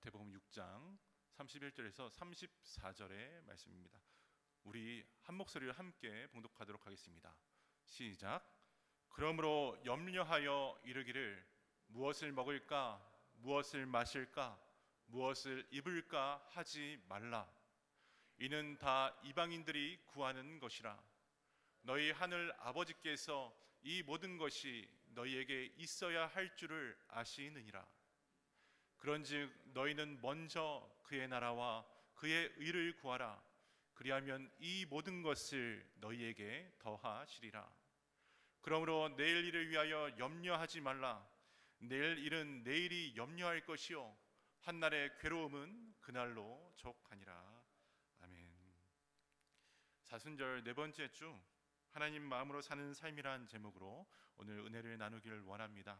마태복음 6장 31절에서 34절의 말씀입니다. 우리 한 목소리를 함께 봉독하도록 하겠습니다. 시작. 그러므로 염려하여 이르기를 무엇을 먹을까, 무엇을 마실까, 무엇을 입을까 하지 말라. 이는 다 이방인들이 구하는 것이라. 너희 하늘 아버지께서 이 모든 것이 너희에게 있어야 할 줄을 아시느니라. 그런즉 너희는 먼저 그의 나라와 그의 의를 구하라. 그리하면 이 모든 것을 너희에게 더하시리라. 그러므로 내일 일을 위하여 염려하지 말라. 내일 일은 내일이 염려할 것이요 한날의 괴로움은 그날로 족하니라. 아멘. 사순절 네 번째 주 하나님 마음으로 사는 삶이란 제목으로 오늘 은혜를 나누기를 원합니다.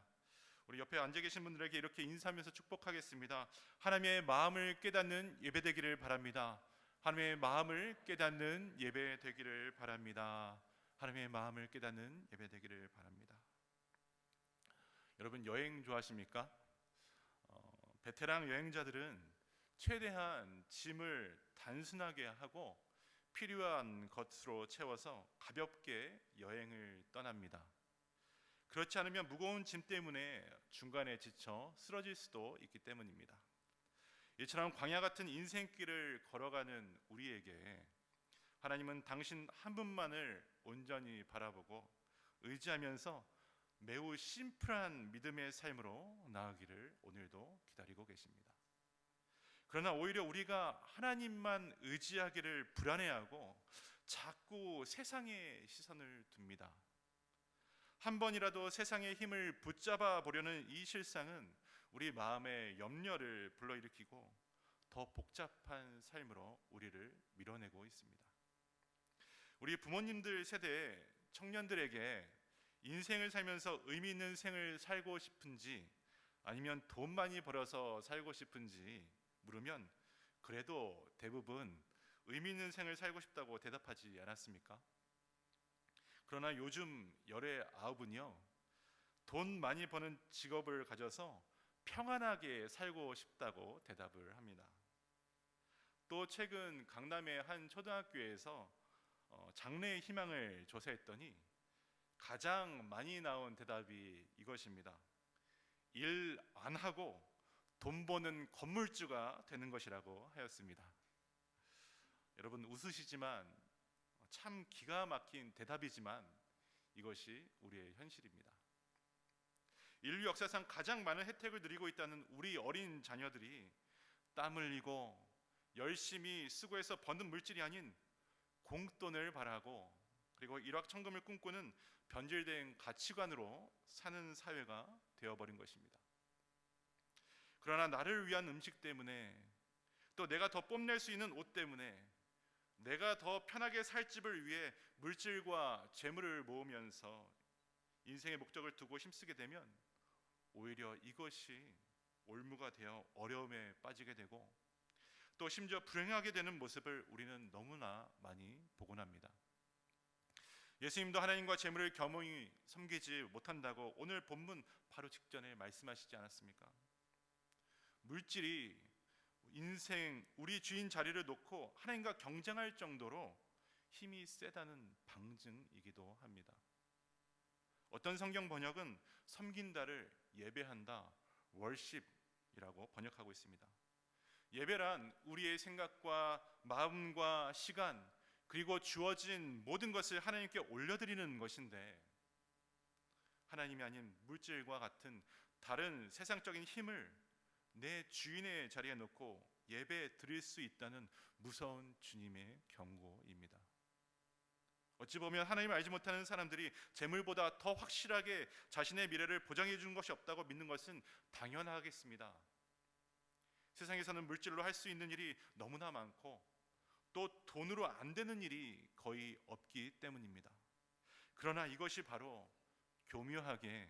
우리 옆에 앉아 계신 분들에게 이렇게 인사하면서 축복하겠습니다. 하나님의 마음을 깨닫는 예배 되기를 바랍니다. 하나님의 마음을 깨닫는 예배 되기를 바랍니다. 하나님의 마음을 깨닫는 예배 되기를 바랍니다. 여러분 여행 좋아하십니까? 베테랑 여행자들은 최대한 짐을 단순하게 하고 필요한 것으로 채워서 가볍게 여행을 떠납니다. 그렇지 않으면 무거운 짐 때문에 중간에 지쳐 쓰러질 수도 있기 때문입니다. 이처럼 광야 같은 인생길을 걸어가는 우리에게 하나님은 당신 한 분만을 온전히 바라보고 의지하면서 매우 심플한 믿음의 삶으로 나아가기를 오늘도 기다리고 계십니다. 그러나 오히려 우리가 하나님만 의지하기를 불안해하고 자꾸 세상의 시선을 둡니다. 한 번이라도 세상의 힘을 붙잡아 보려는 이 실상은 우리 마음에 염려를 불러일으키고 더 복잡한 삶으로 우리를 밀어내고 있습니다. 우리 부모님들 세대의 청년들에게 인생을 살면서 의미 있는 생을 살고 싶은지 아니면 돈 많이 벌어서 살고 싶은지 물으면 그래도 대부분 의미 있는 생을 살고 싶다고 대답하지 않았습니까? 그러나 요즘 열의 아홉은요, 돈 많이 버는 직업을 가져서 평안하게 살고 싶다고 대답을 합니다. 또 최근 강남의 한 초등학교에서 장래의 희망을 조사했더니 가장 많이 나온 대답이 이것입니다. 일 안 하고 돈 버는 건물주가 되는 것이라고 하였습니다. 여러분 웃으시지만 참 기가 막힌 대답이지만 이것이 우리의 현실입니다. 인류 역사상 가장 많은 혜택을 누리고 있다는 우리 어린 자녀들이 땀 흘리고 열심히 수고해서 버는 물질이 아닌 공돈을 바라고 그리고 일확천금을 꿈꾸는 변질된 가치관으로 사는 사회가 되어버린 것입니다. 그러나 나를 위한 음식 때문에 또 내가 더 뽐낼 수 있는 옷 때문에 내가 더 편하게 살 집을 위해 물질과 재물을 모으면서 인생의 목적을 두고 힘쓰게 되면 오히려 이것이 올무가 되어 어려움에 빠지게 되고 또 심지어 불행하게 되는 모습을 우리는 너무나 많이 보곤 합니다. 예수님도 하나님과 재물을 겸허히 섬기지 못한다고 오늘 본문 바로 직전에 말씀하시지 않았습니까? 물질이 인생 우리 주인 자리를 놓고 하나님과 경쟁할 정도로 힘이 세다는 방증이기도 합니다. 어떤 성경 번역은 섬긴다를 예배한다, 월십이라고 번역하고 있습니다. 예배란 우리의 생각과 마음과 시간 그리고 주어진 모든 것을 하나님께 올려드리는 것인데 하나님이 아닌 물질과 같은 다른 세상적인 힘을 내 주인의 자리에 놓고 예배 드릴 수 있다는 무서운 주님의 경고입니다. 어찌 보면 하나님을 알지 못하는 사람들이 재물보다 더 확실하게 자신의 미래를 보장해 주는 것이 없다고 믿는 것은 당연하겠습니다. 세상에서는 물질로 할 수 있는 일이 너무나 많고 또 돈으로 안 되는 일이 거의 없기 때문입니다. 그러나 이것이 바로 교묘하게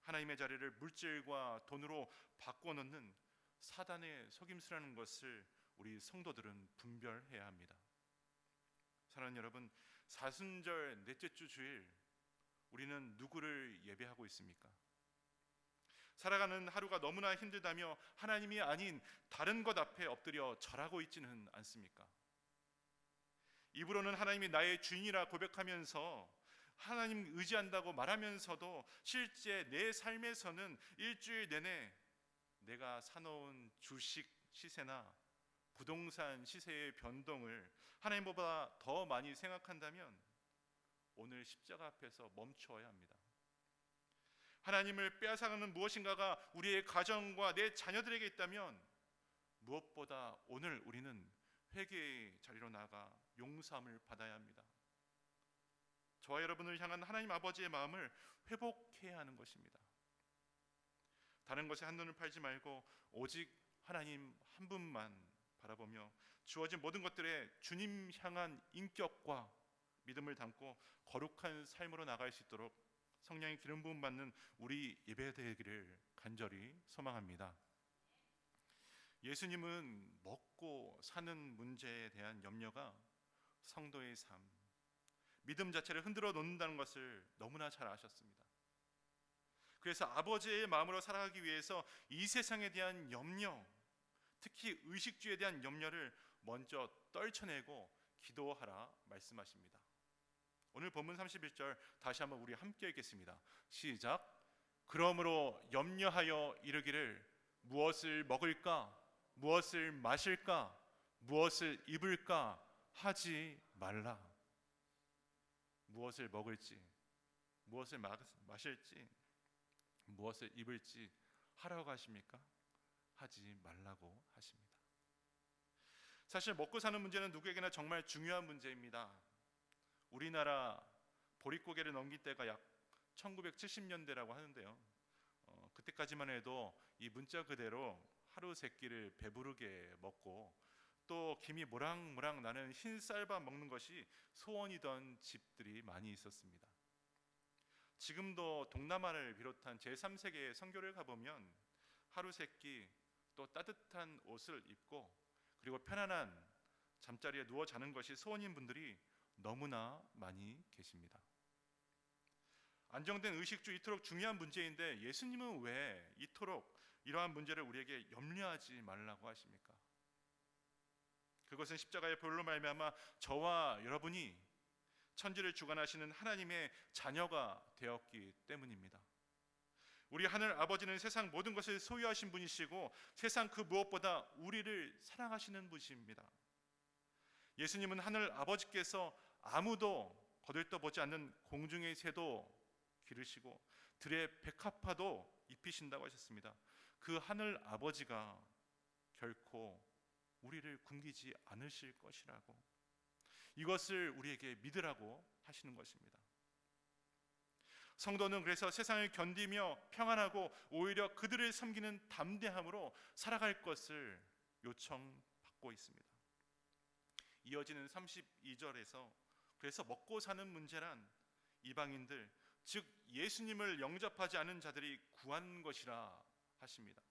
하나님의 자리를 물질과 돈으로 바꿔놓는 사단의 속임수라는 것을 우리 성도들은 분별해야 합니다. 사랑하는 여러분, 사순절 넷째 주 주일 우리는 누구를 예배하고 있습니까? 살아가는 하루가 너무나 힘들다며 하나님이 아닌 다른 것 앞에 엎드려 절하고 있지는 않습니까? 입으로는 하나님이 나의 주인이라 고백하면서 하나님 의지한다고 말하면서도 실제 내 삶에서는 일주일 내내 내가 사놓은 주식 시세나 부동산 시세의 변동을 하나님보다 더 많이 생각한다면 오늘 십자가 앞에서 멈추어야 합니다. 하나님을 빼앗아가는 무엇인가가 우리의 가정과 내 자녀들에게 있다면 무엇보다 오늘 우리는 회개의 자리로 나아가 용서함을 받아야 합니다. 저와 여러분을 향한 하나님 아버지의 마음을 회복해야 하는 것입니다. 다른 것에 한눈을 팔지 말고 오직 하나님 한 분만 바라보며 주어진 모든 것들에 주님 향한 인격과 믿음을 담고 거룩한 삶으로 나갈 수 있도록 성령의 기름 부음 받는 우리 예배되기를 간절히 소망합니다. 예수님은 먹고 사는 문제에 대한 염려가 성도의 삶, 믿음 자체를 흔들어 놓는다는 것을 너무나 잘 아셨습니다. 그래서 아버지의 마음으로 살아가기 위해서 이 세상에 대한 염려, 특히 의식주에 대한 염려를 먼저 떨쳐내고 기도하라 말씀하십니다. 오늘 본문 31절 다시 한번 우리 함께 읽겠습니다. 시작. 그러므로 염려하여 이르기를 무엇을 먹을까, 무엇을 마실까, 무엇을 입을까 하지 말라. 무엇을 먹을지, 무엇을 마실지, 무엇을 입을지 하라고 하십니까? 하지 말라고 하십니다. 사실 먹고 사는 문제는 누구에게나 정말 중요한 문제입니다. 우리나라 보릿고개를 넘길 때가 약 1970년대라고 하는데요. 그때까지만 해도 이 문자 그대로 하루 세 끼를 배부르게 먹고 또 김이 모락모락 나는 흰 쌀밥 먹는 것이 소원이던 집들이 많이 있었습니다. 지금도 동남아를 비롯한 제3세계의 선교를 가보면 하루 세 끼 또 따뜻한 옷을 입고 그리고 편안한 잠자리에 누워 자는 것이 소원인 분들이 너무나 많이 계십니다. 안정된 의식주 이토록 중요한 문제인데 예수님은 왜 이토록 이러한 문제를 우리에게 염려하지 말라고 하십니까? 그것은 십자가의 보혈로 말미암아 저와 여러분이 천지를 주관하시는 하나님의 자녀가 되었기 때문입니다. 우리 하늘 아버지는 세상 모든 것을 소유하신 분이시고 세상 그 무엇보다 우리를 사랑하시는 분이십니다. 예수님은 하늘 아버지께서 아무도 거들떠보지 않는 공중의 새도 기르시고 들의 백합화도 입히신다고 하셨습니다. 그 하늘 아버지가 결코 우리를 굶기지 않으실 것이라고, 이것을 우리에게 믿으라고 하시는 것입니다. 성도는 그래서 세상을 견디며 평안하고 오히려 그들을 섬기는 담대함으로 살아갈 것을 요청받고 있습니다. 이어지는 32절에서 그래서 먹고 사는 문제란 이방인들, 즉 예수님을 영접하지 않은 자들이 구한 것이라 하십니다.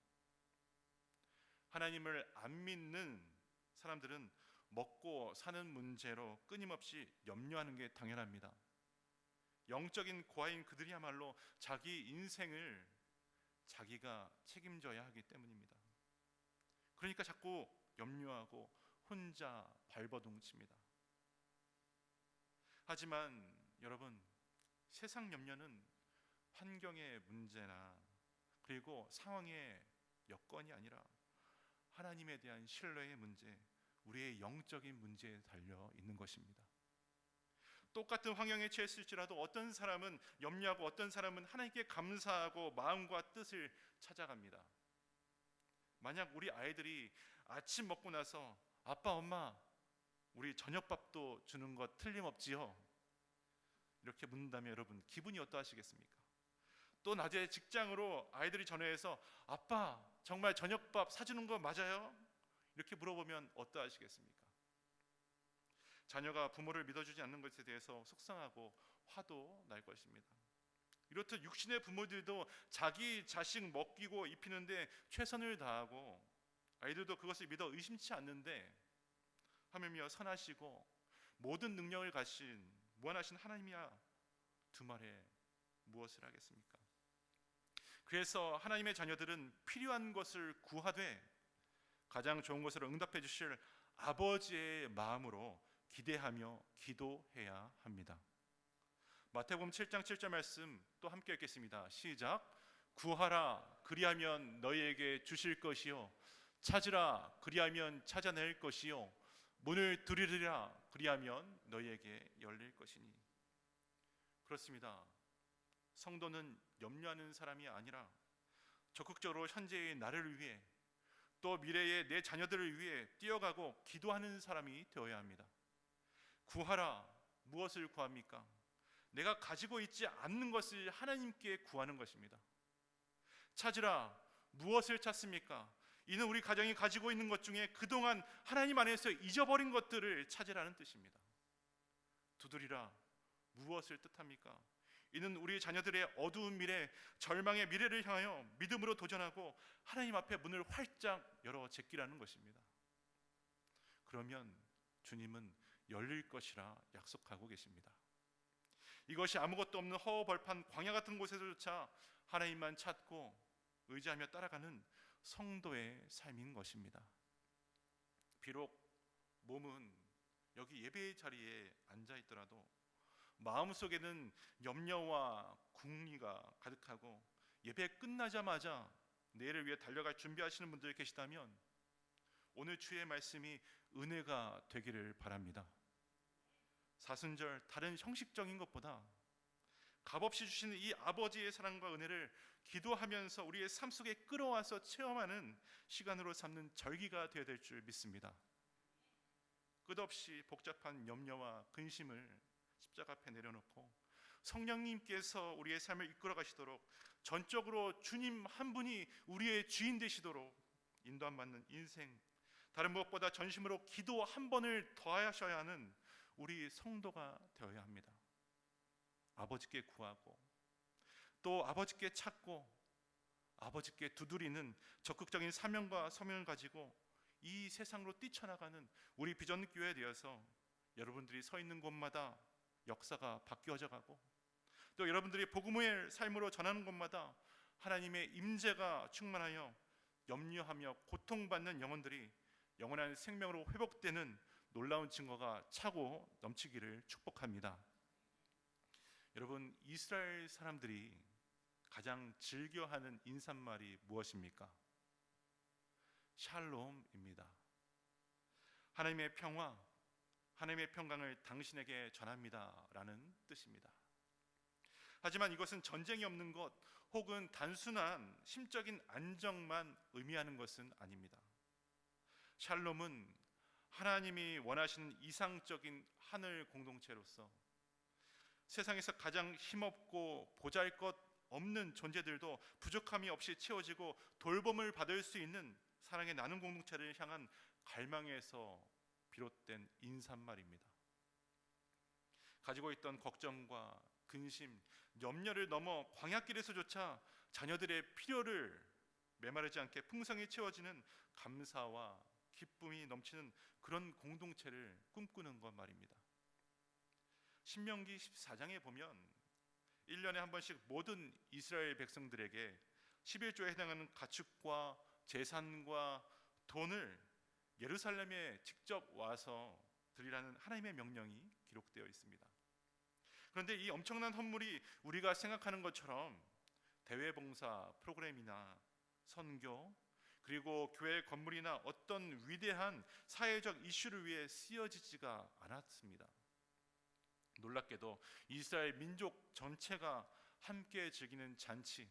하나님을 안 믿는 사람들은 먹고 사는 문제로 끊임없이 염려하는 게 당연합니다. 영적인 고아인 그들이야말로 자기 인생을 자기가 책임져야 하기 때문입니다. 그러니까 자꾸 염려하고 혼자 발버둥 칩니다. 하지만 여러분, 세상 염려는 환경의 문제나 그리고 상황의 여건이 아니라 하나님에 대한 신뢰의 문제, 우리의 영적인 문제에 달려 있는 것입니다. 똑같은 환경에 처했을지라도 어떤 사람은 염려하고 어떤 사람은 하나님께 감사하고 마음과 뜻을 찾아갑니다. 만약 우리 아이들이 아침 먹고 나서 아빠, 엄마, 우리 저녁밥도 주는 것 틀림없지요? 이렇게 묻는다면 여러분 기분이 어떠하시겠습니까? 또 낮에 직장으로 아이들이 전화해서 아빠, 정말 저녁밥 사주는 거 맞아요? 이렇게 물어보면 어떠하시겠습니까? 자녀가 부모를 믿어주지 않는 것에 대해서 속상하고 화도 날 것입니다. 이렇듯 육신의 부모들도 자기 자식 먹이고 입히는데 최선을 다하고 아이들도 그것을 믿어 의심치 않는데 하물며 선하시고 모든 능력을 가신 무한하신 하나님이야 두 말에 무엇을 하겠습니까? 그래서 하나님의 자녀들은 필요한 것을 구하되 가장 좋은 것으로 응답해 주실 아버지의 마음으로 기대하며 기도해야 합니다. 마태복음 7장 7절 말씀 또 함께 읽겠습니다. 시작. 구하라 그리하면 너희에게 주실 것이요 찾으라 그리하면 찾아낼 것이요 문을 두드리라 그리하면 너희에게 열릴 것이니. 그렇습니다. 성도는 염려하는 사람이 아니라 적극적으로 현재의 나를 위해 또 미래의 내 자녀들을 위해 뛰어가고 기도하는 사람이 되어야 합니다. 구하라, 무엇을 구합니까? 내가 가지고 있지 않는 것을 하나님께 구하는 것입니다. 찾으라, 무엇을 찾습니까? 이는 우리 가정이 가지고 있는 것 중에 그동안 하나님 안에서 잊어버린 것들을 찾으라는 뜻입니다. 두드리라, 무엇을 뜻합니까? 이는 우리 자녀들의 어두운 미래, 절망의 미래를 향하여 믿음으로 도전하고 하나님 앞에 문을 활짝 열어 제끼라는 것입니다. 그러면 주님은 열릴 것이라 약속하고 계십니다. 이것이 아무것도 없는 허허벌판 광야 같은 곳에서조차 하나님만 찾고 의지하며 따라가는 성도의 삶인 것입니다. 비록 몸은 여기 예배의 자리에 앉아 있더라도 마음속에는 염려와 궁리가 가득하고 예배 끝나자마자 내일을 위해 달려갈 준비하시는 분들 계시다면 오늘 주의 말씀이 은혜가 되기를 바랍니다. 사순절 다른 형식적인 것보다 값없이 주시는 이 아버지의 사랑과 은혜를 기도하면서 우리의 삶 속에 끌어와서 체험하는 시간으로 삼는 절기가 되어야 될 줄 믿습니다. 끝없이 복잡한 염려와 근심을 십자가 앞에 내려놓고 성령님께서 우리의 삶을 이끌어 가시도록 전적으로 주님 한 분이 우리의 주인 되시도록 인도함 받는 인생, 다른 무엇보다 전심으로 기도 한 번을 더하셔야 하는 우리 성도가 되어야 합니다. 아버지께 구하고 또 아버지께 찾고 아버지께 두드리는 적극적인 사명과 소명을 가지고 이 세상으로 뛰쳐나가는 우리 비전 교회 되어서 여러분들이 서 있는 곳마다 역사가 바뀌어져 가고 또 여러분들이 복음의 삶으로 전하는 곳마다 하나님의 임재가 충만하여 염려하며 고통받는 영혼들이 영원한 생명으로 회복되는 놀라운 증거가 차고 넘치기를 축복합니다. 여러분, 이스라엘 사람들이 가장 즐겨하는 인사말이 무엇입니까? 샬롬입니다. 하나님의 평화, 하나님의 평강을 당신에게 전합니다 라는 뜻입니다. 하지만 이것은 전쟁이 없는 것 혹은 단순한 심적인 안정만 의미하는 것은 아닙니다. 샬롬은 하나님이 원하시는 이상적인 하늘 공동체로서 세상에서 가장 힘없고 보잘것없는 존재들도 부족함이 없이 채워지고 돌봄을 받을 수 있는 사랑의 나눔 공동체를 향한 갈망에서 비롯된 인사말입니다. 가지고 있던 걱정과 근심, 염려를 넘어 광야길에서조차 자녀들의 필요를 메마르지 않게 풍성히 채워지는 감사와 기쁨이 넘치는 그런 공동체를 꿈꾸는 것 말입니다. 신명기 14장에 보면 1년에 한 번씩 모든 이스라엘 백성들에게 11조에 해당하는 가축과 제산과 돈을 예루살렘에 직접 와서 드리라는 하나님의 명령이 기록되어 있습니다. 그런데 이 엄청난 헌물이 우리가 생각하는 것처럼 대외봉사 프로그램이나 선교 그리고 교회 건물이나 어떤 위대한 사회적 이슈를 위해 쓰여지지가 않았습니다. 놀랍게도 이스라엘 민족 전체가 함께 즐기는 잔치,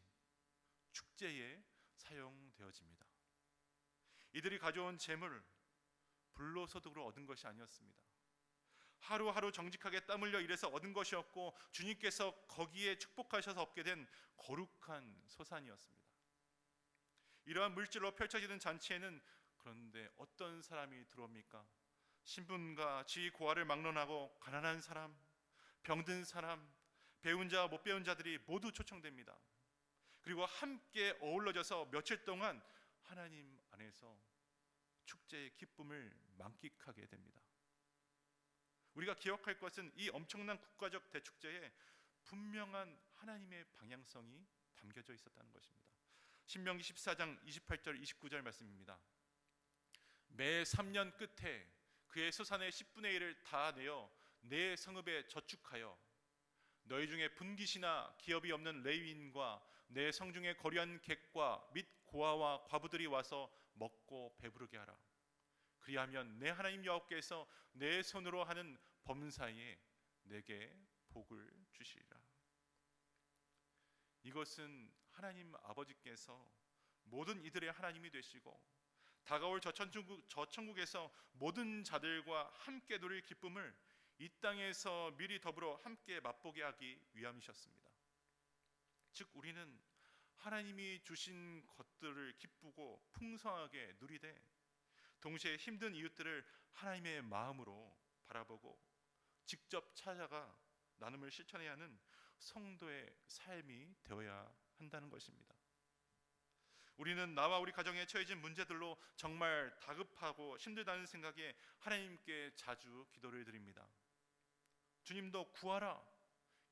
축제에 사용되어집니다. 이들이 가져온 재물, 불로소득으로 얻은 것이 아니었습니다. 하루하루 정직하게 땀 흘려 일해서 얻은 것이었고 주님께서 거기에 축복하셔서 얻게 된 거룩한 소산이었습니다. 이러한 물질로 펼쳐지는 잔치에는 그런데 어떤 사람이 들어옵니까? 신분과 지위 고하를 막론하고 가난한 사람, 병든 사람, 배운 자와 못 배운 자들이 모두 초청됩니다. 그리고 함께 어우러져서 며칠 동안 하나님 안에서 축제의 기쁨을 만끽하게 됩니다. 우리가 기억할 것은 이 엄청난 국가적 대축제에 분명한 하나님의 방향성이 담겨져 있었다는 것입니다. 신명기 14장 28절 29절 말씀입니다. 매 3년 끝에 그의 소산의 10분의 1을 다 내어 내 성읍에 저축하여 너희 중에 분깃이나 기업이 없는 레위인과 내 성중에 거류한 객과 및 고아와 과부들이 와서 먹고 배부르게 하라. 그리하면 내 하나님 여호와께서 내 손으로 하는 범사에 내게 복을 주시리라. 이것은 하나님 아버지께서 모든 이들의 하나님이 되시고 다가올 저천국에서 모든 자들과 함께 누릴 기쁨을 이 땅에서 미리 더불어 함께 맛보게 하기 위함이셨습니다. 즉 우리는 하나님이 주신 것들을 기쁘고 풍성하게 누리되 동시에 힘든 이웃들을 하나님의 마음으로 바라보고 직접 찾아가 나눔을 실천해야 하는 성도의 삶이 되어야 한다는 것입니다. 우리는 나와 우리 가정에 처해진 문제들로 정말 다급하고 힘들다는 생각에 하나님께 자주 기도를 드립니다. 주님도 구하라,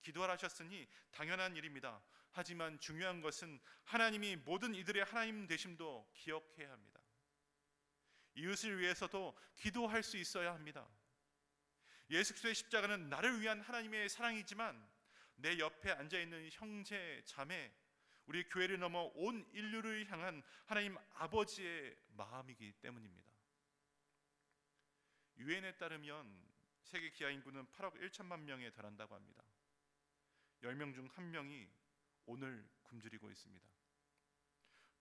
기도하라 하셨으니 당연한 일입니다. 하지만 중요한 것은 하나님이 모든 이들의 하나님 되심도 기억해야 합니다. 이웃을 위해서도 기도할 수 있어야 합니다. 예수 그리스도의 십자가는 나를 위한 하나님의 사랑이지만 내 옆에 앉아있는 형제, 자매, 우리 교회를 넘어 온 인류를 향한 하나님 아버지의 마음이기 때문입니다. 유엔에 따르면 세계 기아 인구는 8억 1천만 명에 달한다고 합니다. 10명 중 1명이 오늘 굶주리고 있습니다.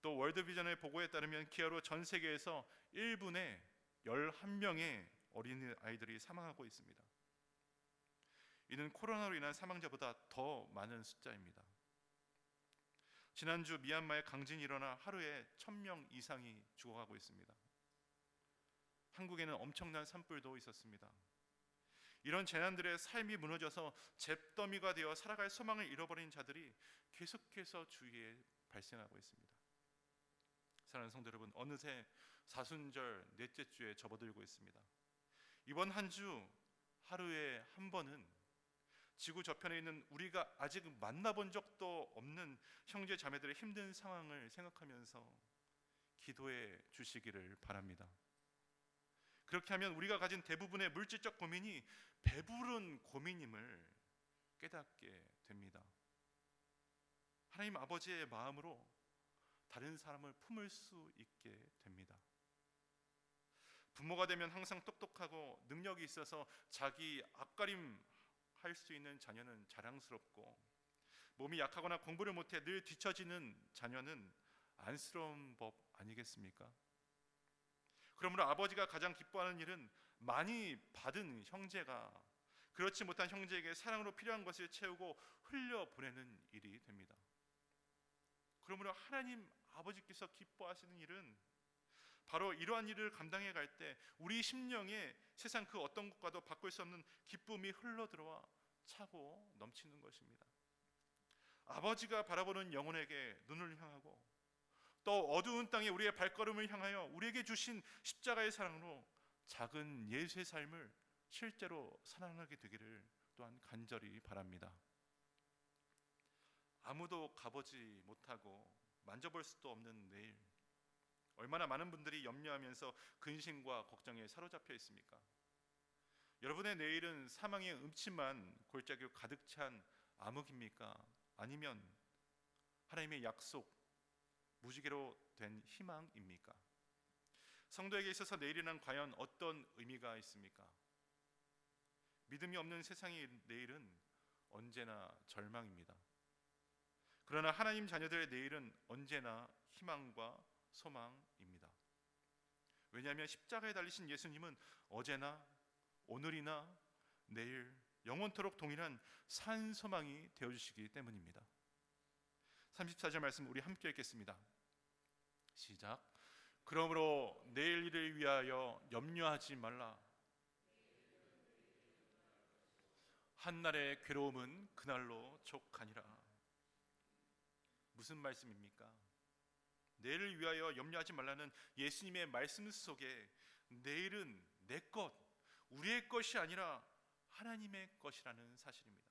또 월드비전의 보고에 따르면 기아로 전 세계에서 1분에 11명의 어린 아이들이 사망하고 있습니다. 이는 코로나로 인한 사망자보다 더 많은 숫자입니다. 지난주 미얀마의 강진이 일어나 하루에 1,000명 이상이 죽어가고 있습니다. 한국에는 엄청난 산불도 있었습니다. 이런 재난들의 삶이 무너져서 잿더미가 되어 살아갈 소망을 잃어버린 자들이 계속해서 주위에 발생하고 있습니다. 사랑하는 성도 여러분, 어느새 사순절 넷째 주에 접어들고 있습니다. 이번 한 주 하루에 한 번은 지구 저편에 있는 우리가 아직 만나본 적도 없는 형제 자매들의 힘든 상황을 생각하면서 기도해 주시기를 바랍니다. 그렇게 하면 우리가 가진 대부분의 물질적 고민이 배부른 고민임을 깨닫게 됩니다. 하나님 아버지의 마음으로 다른 사람을 품을 수 있게 됩니다. 부모가 되면 항상 똑똑하고 능력이 있어서 자기 앞가림 할 수 있는 자녀는 자랑스럽고, 몸이 약하거나 공부를 못해 늘 뒤처지는 자녀는 안쓰러운 법 아니겠습니까? 그러므로 아버지가 가장 기뻐하는 일은 많이 받은 형제가 그렇지 못한 형제에게 사랑으로 필요한 것을 채우고 흘려보내는 일이 됩니다. 그러므로 하나님 아버지께서 기뻐하시는 일은 바로 이러한 일을 감당해 갈 때 우리 심령에 세상 그 어떤 것과도 바꿀 수 없는 기쁨이 흘러들어와 차고 넘치는 것입니다. 아버지가 바라보는 영혼에게 눈을 향하고 또 어두운 땅에 우리의 발걸음을 향하여 우리에게 주신 십자가의 사랑으로 작은 예수의 삶을 실제로 살아나게 되기를 또한 간절히 바랍니다. 아무도 가보지 못하고 만져볼 수도 없는 내일, 얼마나 많은 분들이 염려하면서 근심과 걱정에 사로잡혀 있습니까? 여러분의 내일은 사망의 음침한 골짜기로 가득 찬 암흑입니까? 아니면 하나님의 약속, 무지개로 된 희망입니까? 성도에게 있어서 내일이란 과연 어떤 의미가 있습니까? 믿음이 없는 세상의 내일은 언제나 절망입니다. 그러나 하나님 자녀들의 내일은 언제나 희망과 소망입니다. 왜냐하면 십자가에 달리신 예수님은 어제나 오늘이나 내일 영원토록 동일한 산 소망이 되어주시기 때문입니다. 34절 말씀 우리 함께 읽겠습니다. 시작. 그러므로 내일 일을 위하여 염려하지 말라. 한날의 괴로움은 그날로 족하니라. 무슨 말씀입니까? 내일을 위하여 염려하지 말라는 예수님의 말씀 속에 내일은 내 것, 우리의 것이 아니라 하나님의 것이라는 사실입니다.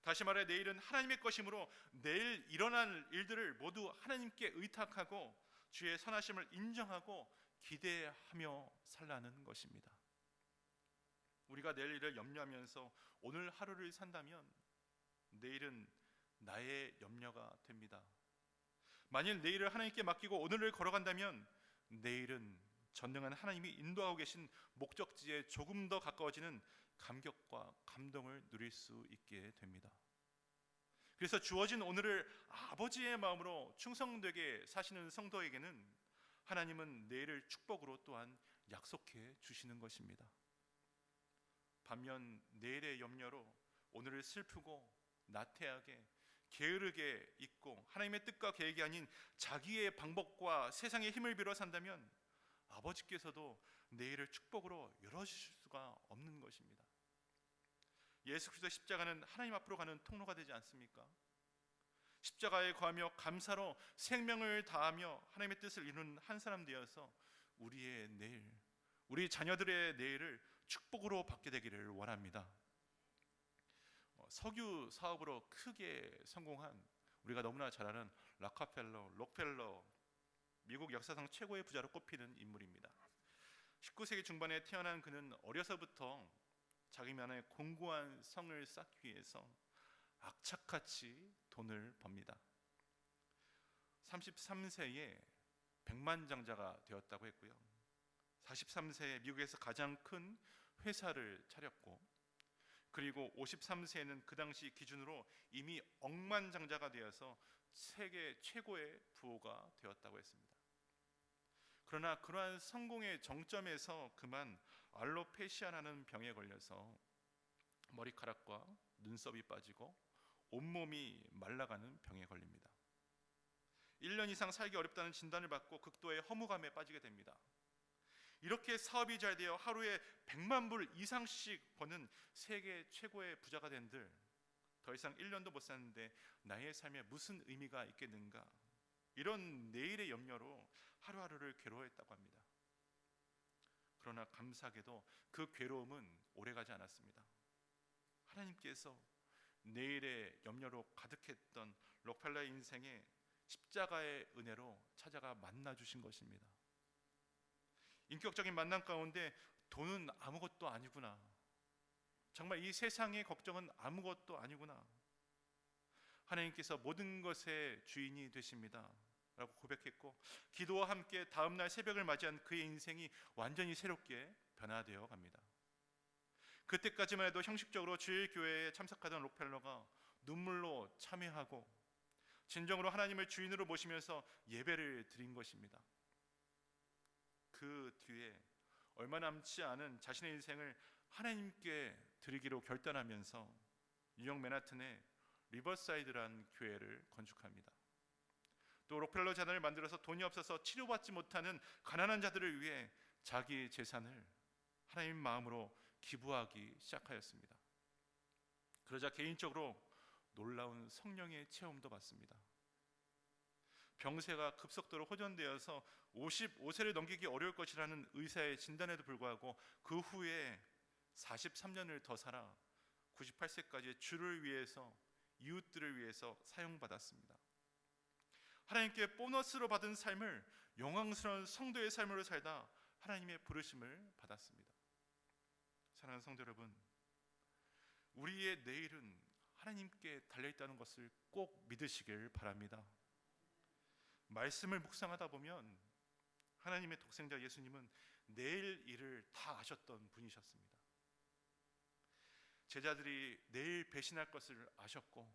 다시 말해 내일은 하나님의 것이므로 내일 일어날 일들을 모두 하나님께 의탁하고 주의 선하심을 인정하고 기대하며 살라는 것입니다. 우리가 내일 일을 염려하면서 오늘 하루를 산다면 내일은 나의 염려가 됩니다. 만일 내일을 하나님께 맡기고 오늘을 걸어간다면 내일은 전능한 하나님이 인도하고 계신 목적지에 조금 더 가까워지는 감격과 감동을 누릴 수 있게 됩니다. 그래서 주어진 오늘을 아버지의 마음으로 충성되게 사시는 성도에게는 하나님은 내일을 축복으로 또한 약속해 주시는 것입니다. 반면 내일의 염려로 오늘을 슬프고 나태하게 게으르게 있고 하나님의 뜻과 계획이 아닌 자기의 방법과 세상의 힘을 빌어 산다면 아버지께서도 내일을 축복으로 열어주실 수가 없는 것입니다. 예수 그리스도의 십자가는 하나님 앞으로 가는 통로가 되지 않습니까? 십자가에 거하며 감사로 생명을 다하며 하나님의 뜻을 이루는 한 사람 되어서 우리의 내일, 우리 자녀들의 내일을 축복으로 받게 되기를 원합니다. 석유 사업으로 크게 성공한 우리가 너무나 잘 아는 록펠러, 미국 역사상 최고의 부자로 꼽히는 인물입니다. 19세기 중반에 태어난 그는 어려서부터 자기만의 공고한 성을 쌓기 위해서 악착같이 돈을 법니다. 33세에 백만장자가 되었다고 했고요. 43세에 미국에서 가장 큰 회사를 차렸고, 그리고 53세에는 그 당시 기준으로 이미 억만장자가 되어서 세계 최고의 부호가 되었다고 했습니다. 그러나 그러한 성공의 정점에서 그만 알로페시아라는 병에 걸려서 머리카락과 눈썹이 빠지고 온몸이 말라가는 병에 걸립니다. 1년 이상 살기 어렵다는 진단을 받고 극도의 허무감에 빠지게 됩니다. 이렇게 사업이 잘 되어 하루에 100만 불 이상씩 버는 세계 최고의 부자가 된들 더 이상 1년도 못 사는데 나의 삶에 무슨 의미가 있겠는가, 이런 내일의 염려로 하루하루를 괴로워했다고 합니다. 그러나 감사하게도 그 괴로움은 오래가지 않았습니다. 하나님께서 내일의 염려로 가득했던 록펠러의 인생에 십자가의 은혜로 찾아가 만나주신 것입니다. 인격적인 만남 가운데 돈은 아무것도 아니구나, 정말 이 세상의 걱정은 아무것도 아니구나, 하나님께서 모든 것의 주인이 되십니다 라고 고백했고, 기도와 함께 다음날 새벽을 맞이한 그의 인생이 완전히 새롭게 변화되어 갑니다. 그때까지만 해도 형식적으로 주일 교회에 참석하던 록펠러가 눈물로 참회하고 진정으로 하나님을 주인으로 모시면서 예배를 드린 것입니다. 그 뒤에 얼마 남지 않은 자신의 인생을 하나님께 드리기로 결단하면서 뉴욕 맨하튼의 리버사이드라는 교회를 건축합니다. 또 록펠러 재단을 만들어서 돈이 없어서 치료받지 못하는 가난한 자들을 위해 자기 재산을 하나님 마음으로 기부하기 시작하였습니다. 그러자 개인적으로 놀라운 성령의 체험도 받습니다. 병세가 급속도로 호전되어서 55세를 넘기기 어려울 것이라는 의사의 진단에도 불구하고 그 후에 43년을 더 살아 98세까지 주를 위해서, 이웃들을 위해서 사용받았습니다. 하나님께 보너스로 받은 삶을 영광스러운 성도의 삶으로 살다 하나님의 부르심을 받았습니다. 사랑하는 성도 여러분, 우리의 내일은 하나님께 달려있다는 것을 꼭 믿으시길 바랍니다. 말씀을 묵상하다 보면 하나님의 독생자 예수님은 내일 일을 다 아셨던 분이셨습니다. 제자들이 내일 배신할 것을 아셨고,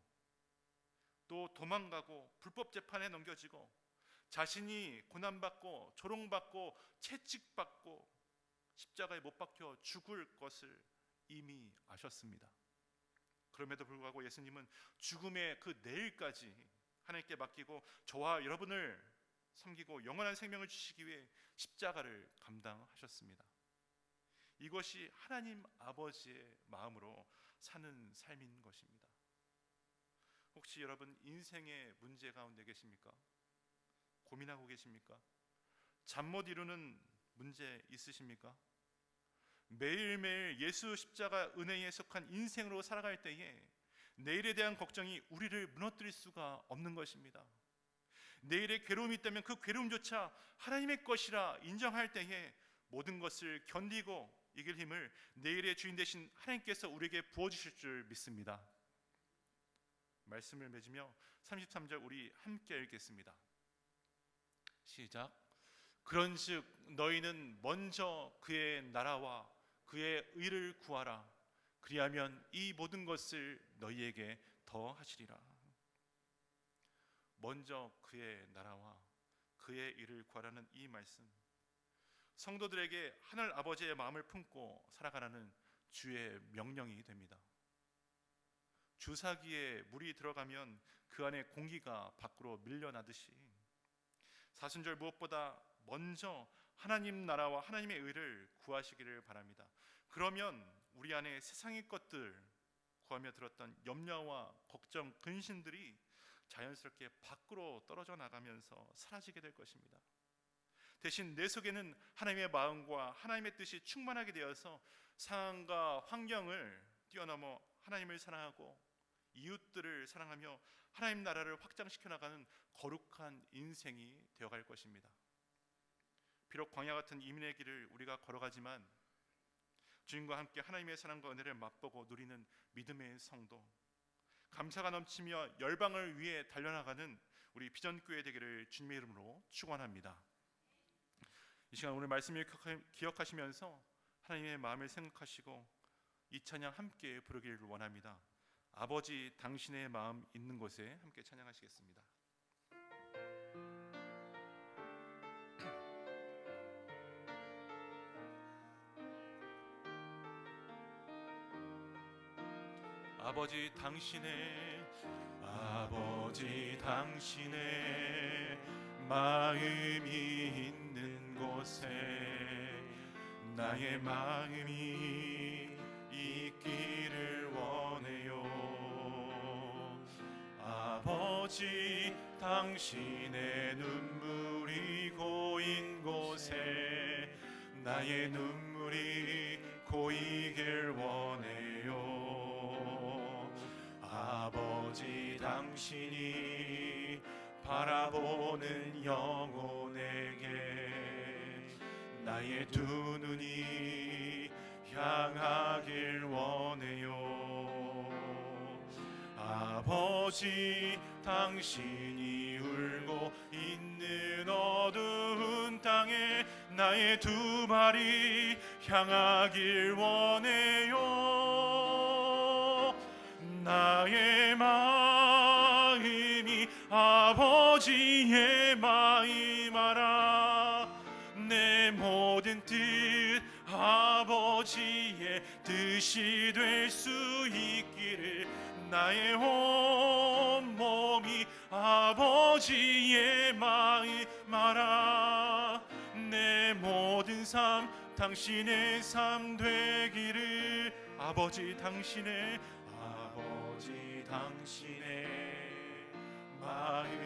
또 도망가고 불법 재판에 넘겨지고 자신이 고난받고 조롱받고 채찍받고 십자가에 못 박혀 죽을 것을 이미 아셨습니다. 그럼에도 불구하고 예수님은 죽음의 그 내일까지 하나님께 맡기고 저와 여러분을 섬기고 영원한 생명을 주시기 위해 십자가를 감당하셨습니다. 이것이 하나님 아버지의 마음으로 사는 삶인 것입니다. 혹시 여러분 인생의 문제 가운데 계십니까? 고민하고 계십니까? 잠 못 이루는 문제 있으십니까? 매일매일 예수 십자가 은혜에 속한 인생으로 살아갈 때에 내일에 대한 걱정이 우리를 무너뜨릴 수가 없는 것입니다. 내일에 괴로움이 있다면 그 괴로움조차 하나님의 것이라 인정할 때에 모든 것을 견디고 이길 힘을 내일의 주인 되신 하나님께서 우리에게 부어주실 줄 믿습니다. 말씀을 맺으며 33절 우리 함께 읽겠습니다. 시작. 그런즉 너희는 먼저 그의 나라와 그의 의를 구하라. 그리하면 이 모든 것을 너희에게 더하시리라. 먼저 그의 나라와 그의 의를 구하라는 이 말씀, 성도들에게 하늘 아버지의 마음을 품고 살아가라는 주의 명령이 됩니다. 주사기에 물이 들어가면 그 안에 공기가 밖으로 밀려나듯이 사순절 무엇보다 먼저 하나님 나라와 하나님의 의를 구하시기를 바랍니다. 그러면 우리 안에 세상의 것들 구하며 들었던 염려와 걱정, 근심들이 자연스럽게 밖으로 떨어져 나가면서 사라지게 될 것입니다. 대신 내 속에는 하나님의 마음과 하나님의 뜻이 충만하게 되어서 상황과 환경을 뛰어넘어 하나님을 사랑하고 이웃들을 사랑하며 하나님 나라를 확장시켜 나가는 거룩한 인생이 되어갈 것입니다. 비록 광야 같은 이민의 길을 우리가 걸어가지만 주님과 함께 하나님의 사랑과 은혜를 맛보고 누리는 믿음의 성도, 감사가 넘치며 열방을 위해 달려나가는 우리 비전교회 되기를 주님의 이름으로 축원합니다. 이 시간 오늘 말씀을 기억하시면서 하나님의 마음을 생각하시고 이 찬양 함께 부르기를 원합니다. 아버지 당신의 마음 있는 곳에 함께 찬양하시겠습니다. 아버지 당신의 마음이 있는 곳에 나의 마음이 있기를 원해요. 아버지 당신의 눈물이 고인 곳에 나의 눈물이 고이길 원해요. 아버지 당신이 바라보는 영혼에게 나의 두 눈이 향하길 원해요. 아버지 당신이 울고 있는 어두운 땅에 나의 두 발이 향하길 원해요. 나의 마음이 아버지의 마음 알아. 내 모든 뜻 아버지의 뜻이 될 수 있기를 나의 온 몸이 아버지의 마음 알아. 내 모든 삶 당신의 삶 되기를 아버지 당신의 마음이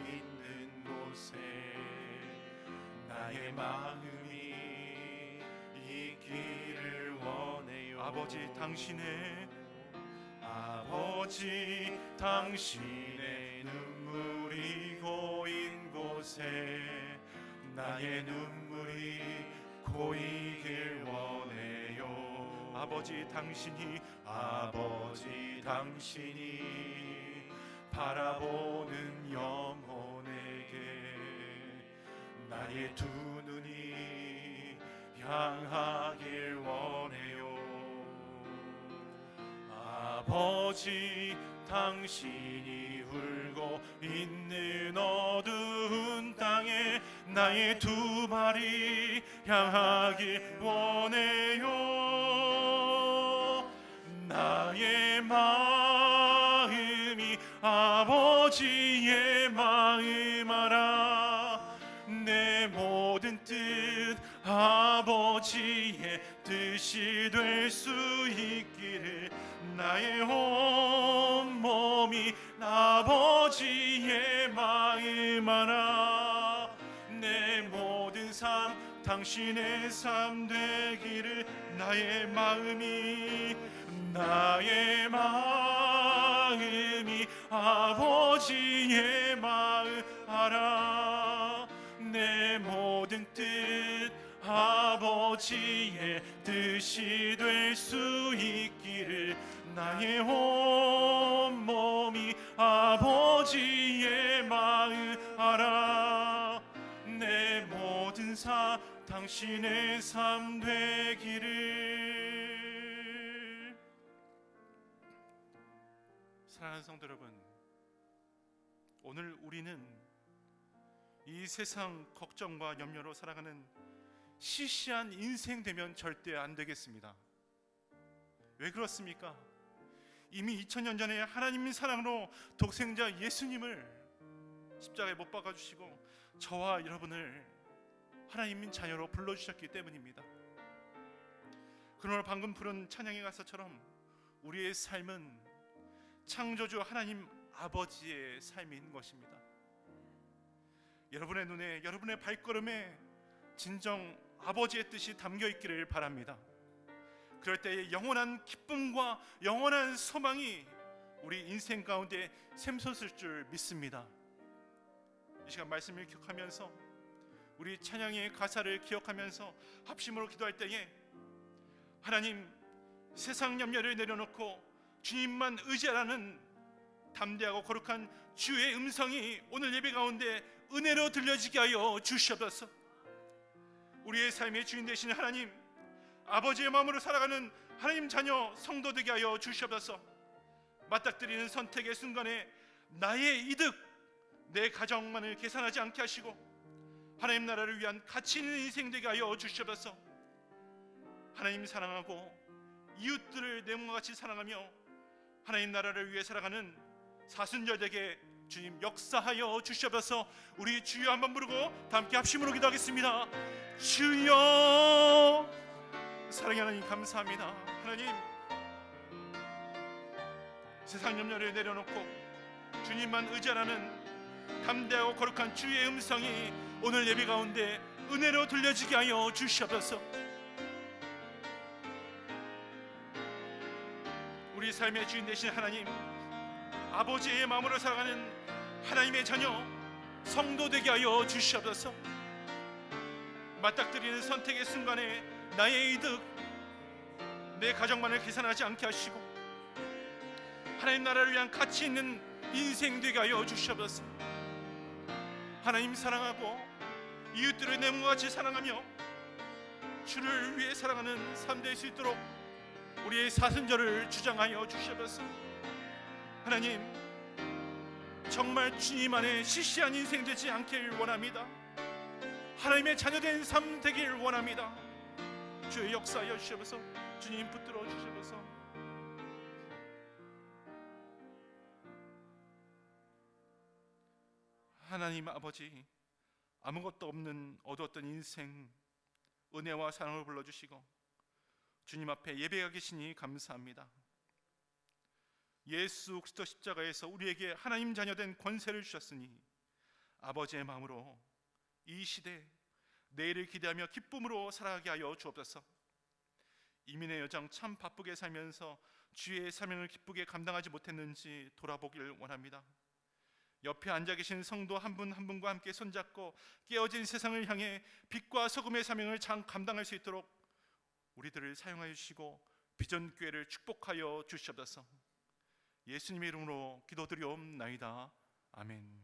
있는 곳에 나의 마음이 있기를 원해요. 아버지 당신의 눈물이 고인 곳에 나의 눈물이 고이길 원해요. 아버지 당신이 바라보는 영혼에게 나의 두 눈이 향하길 원해요. 아버지 당신이 울고 있는 어두운 땅에 나의 두 발이 향하길 원해요. 나의 마음이 아버지의 마음 알아. 내 모든 뜻 아버지의 뜻이 될 수 있기를 나의 온 몸이 아버지의 마음 알아. 내 모든 삶 당신의 삶 되기를. 나의 마음이 아버지의 마음 알아. 내 모든 뜻 아버지의 뜻이 될 수 있기를. 나의 온몸이 아버지의 마음 알아. 내 모든 삶 당신의 삶 되기를. 사랑하는 성도 여러분, 오늘 우리는 이 세상 걱정과 염려로 살아가는 시시한 인생 되면 절대 안 되겠습니다. 왜 그렇습니까? 이미 2000년 전에 하나님의 사랑으로 독생자 예수님을 십자가에 못 박아주시고 저와 여러분을 하나님의 자녀로 불러주셨기 때문입니다. 그러나 방금 부른 찬양의 가사처럼 우리의 삶은 창조주 하나님 아버지의 삶인 것입니다. 여러분의 눈에, 여러분의 발걸음에 진정 아버지의 뜻이 담겨 있기를 바랍니다. 그럴 때 영원한 기쁨과 영원한 소망이 우리 인생 가운데 샘솟을 줄 믿습니다. 이 시간 말씀을 기억하면서 우리 찬양의 가사를 기억하면서 합심으로 기도할 때에 하나님, 세상 염려를 내려놓고 주님만 의지하라는 담대하고 거룩한 주의 음성이 오늘 예배 가운데 은혜로 들려지게 하여 주시옵소서. 우리의 삶의 주인 되신 하나님, 아버지의 마음으로 살아가는 하나님 자녀 성도 되게 하여 주시옵소서. 맞닥뜨리는 선택의 순간에 나의 이득, 내 가정만을 계산하지 않게 하시고 하나님 나라를 위한 가치 있는 인생 되게 하여 주시옵소서. 하나님 사랑하고 이웃들을 내 몸과 같이 사랑하며 하나님 나라를 위해 살아가는 사순절에게 주님 역사하여 주시옵소서. 우리 주여 한번 부르고 다 함께 합심으로 기도하겠습니다. 주여, 사랑의 하나님 감사합니다. 하나님, 세상 염려를 내려놓고 주님만 의지하라는 담대하고 거룩한 주의 음성이 오늘 예배 가운데 은혜로 들려지게 하여 주시옵소서. 우리 삶의 주인 되신 하나님, 아버지의 마음으로 살아가는 하나님의 자녀 성도 되게 하여 주시옵소서. 맞닥뜨리는 선택의 순간에 나의 이득, 내 가정만을 계산하지 않게 하시고 하나님 나라를 위한 가치 있는 인생 되게 하여 주시옵소서. 하나님 사랑하고 이웃들을 내 몸과 같이 사랑하며 주를 위해 살아가는 삶 될 수 있도록 우리의 사순절을 주장하여 주시옵소서. 하나님, 정말 주님 안에 시시한 인생 되지 않길 원합니다. 하나님의 자녀된 삶 되길 원합니다. 주의 역사하여 주시옵소서. 주님 붙들어 주시옵소서. 하나님 아버지, 아무것도 없는 어두웠던 인생 은혜와 사랑을 불러주시고 주님 앞에 예배가 계시니 감사합니다. 예수 그리스도 십자가에서 우리에게 하나님 자녀된 권세를 주셨으니 아버지의 마음으로 이 시대 내일을 기대하며 기쁨으로 살아가게 하여 주옵소서. 이민의 여정 참 바쁘게 살면서 주의 사명을 기쁘게 감당하지 못했는지 돌아보길 원합니다. 옆에 앉아 계신 성도 한 분 한 분과 함께 손잡고 깨어진 세상을 향해 빛과 소금의 사명을 잘 감당할 수 있도록 우리들을 사용하여 주시고 비전교회를 축복하여 주시옵소서. 예수님의 이름으로 기도드리옵나이다. 아멘.